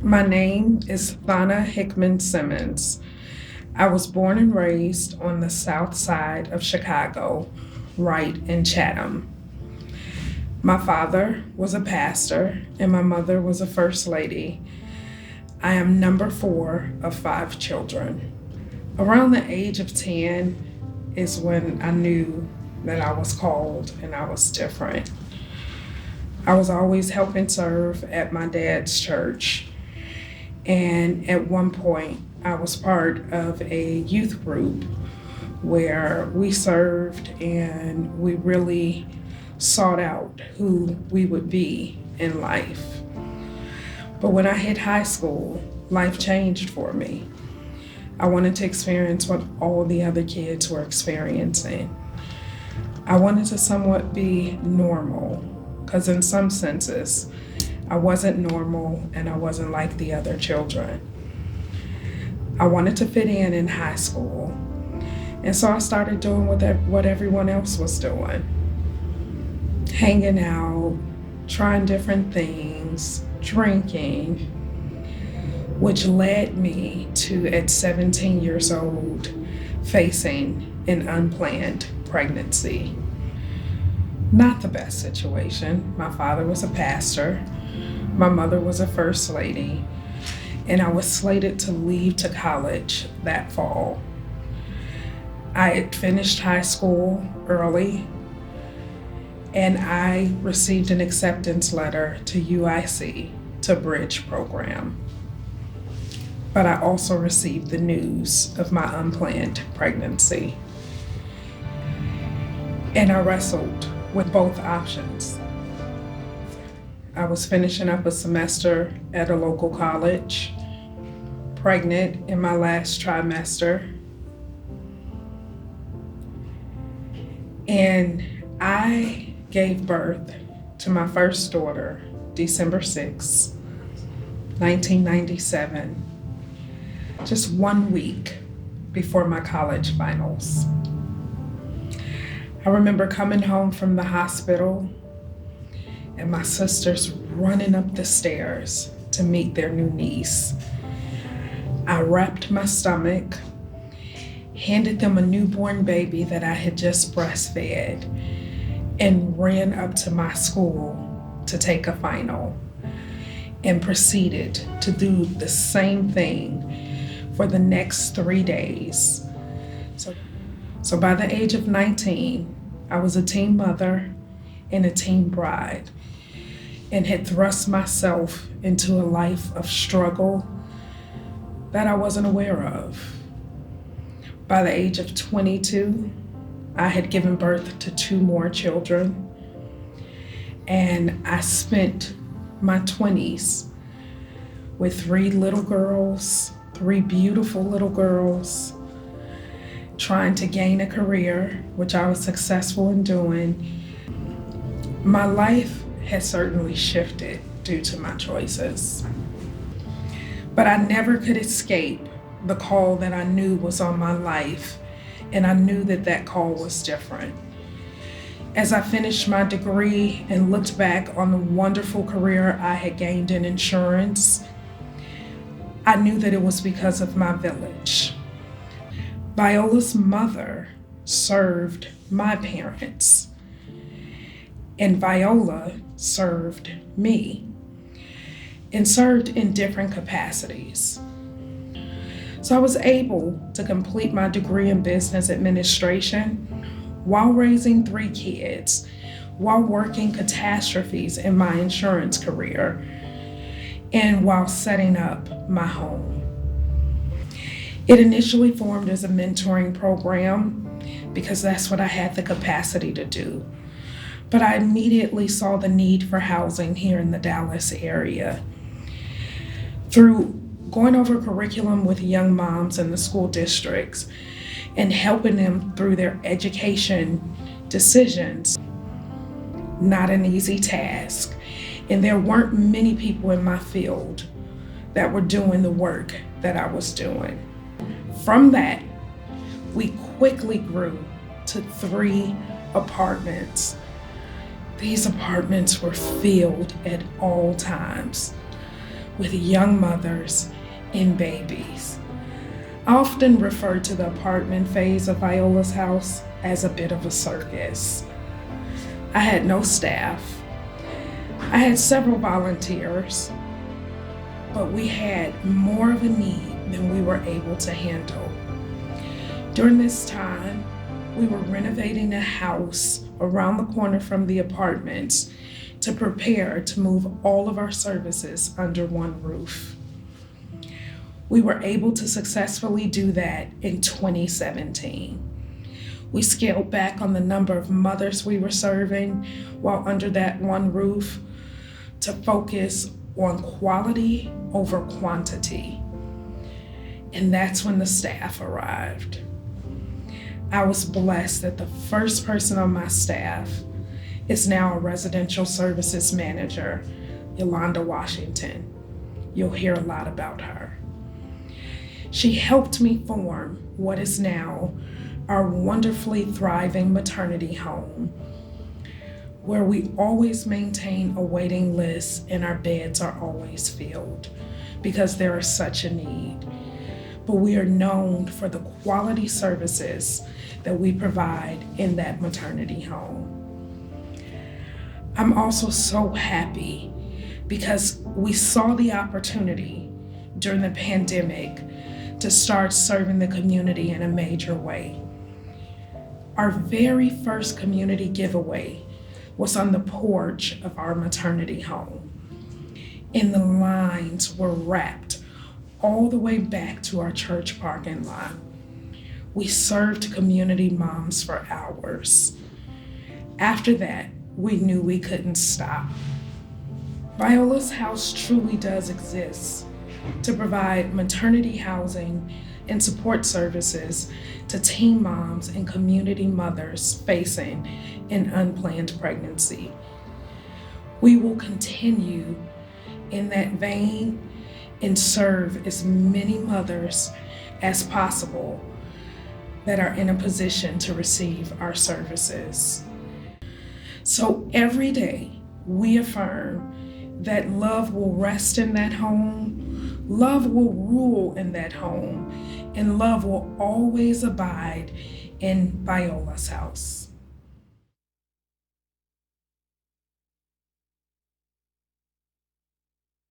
My name is Thana Hickman Simmons. I was born and raised on the south side of Chicago, right in Chatham. My father was a pastor and my mother was a first lady. I am number 4 of 5 children. Around the age of 10 is when I knew that I was called and I was different. I was always helping serve at my dad's church. And at one point, I was part of a youth group where we served and we really sought out who we would be in life. But when I hit high school, life changed for me. I wanted to experience what all the other kids were experiencing. I wanted to somewhat be normal, because in some senses, I wasn't normal and I wasn't like the other children. I wanted to fit in high school. And so I started doing what everyone else was doing. Hanging out, trying different things, drinking, which led me to, at 17 years old, facing an unplanned pregnancy. Not the best situation. My father was a pastor. My mother was a first lady, and I was slated to leave to college that fall. I had finished high school early, and I received an acceptance letter to UIC, to Bridge program. But I also received the news of my unplanned pregnancy. And I wrestled with both options. I was finishing up a semester at a local college, pregnant in my last trimester. And I gave birth to my first daughter, December 6, 1997, just 1 week before my college finals. I remember coming home from the hospital and my sisters running up the stairs to meet their new niece. I wrapped my stomach, handed them a newborn baby that I had just breastfed, and ran up to my school to take a final, and proceeded to do the same thing for the next 3 days. So by the age of 19, I was a teen mother and a teen bride, and had thrust myself into a life of struggle that I wasn't aware of. By the age of 22, I had given birth to 2 more children, and I spent my 20s with 3 little girls, 3 beautiful little girls, trying to gain a career, which I was successful in doing. My life has certainly shifted due to my choices. But I never could escape the call that I knew was on my life, and I knew that that call was different. As I finished my degree and looked back on the wonderful career I had gained in insurance, I knew that it was because of my village. Viola's mother served my parents, and Viola served me, and served in different capacities. So I was able to complete my degree in business administration while raising 3 kids, while working catastrophes in my insurance career, and while setting up my home. It initially formed as a mentoring program because that's what I had the capacity to do. But I immediately saw the need for housing here in the Dallas area. Through going over curriculum with young moms in the school districts and helping them through their education decisions, not an easy task. And there weren't many people in my field that were doing the work that I was doing. From that, we quickly grew to 3 apartments. These apartments were filled at all times. with young mothers and babies. I often refer to the apartment phase of Viola's house as a bit of a circus. I had no staff. I had several volunteers, but we had more of a need than we were able to handle. During this time, we were renovating a house around the corner from the apartments to prepare to move all of our services under one roof. We were able to successfully do that in 2017. We scaled back on the number of mothers we were serving while under that one roof to focus on quality over quantity. And that's when the staff arrived. I was blessed that the first person on my staff is now a residential services manager, Yolanda Washington. You'll hear a lot about her. She helped me form what is now our wonderfully thriving maternity home, where we always maintain a waiting list and our beds are always filled because there is such a need. But we are known for the quality services that we provide in that maternity home. I'm also so happy because we saw the opportunity during the pandemic to start serving the community in a major way. Our very first community giveaway was on the porch of our maternity home, and the lines were wrapped all the way back to our church parking lot. We served community moms for hours. After that, we knew we couldn't stop. Viola's house truly does exist to provide maternity housing and support services to teen moms and community mothers facing an unplanned pregnancy. We will continue in that vein and serve as many mothers as possible that are in a position to receive our services. So every day we affirm that love will rest in that home, love will rule in that home, and love will always abide in Viola's house.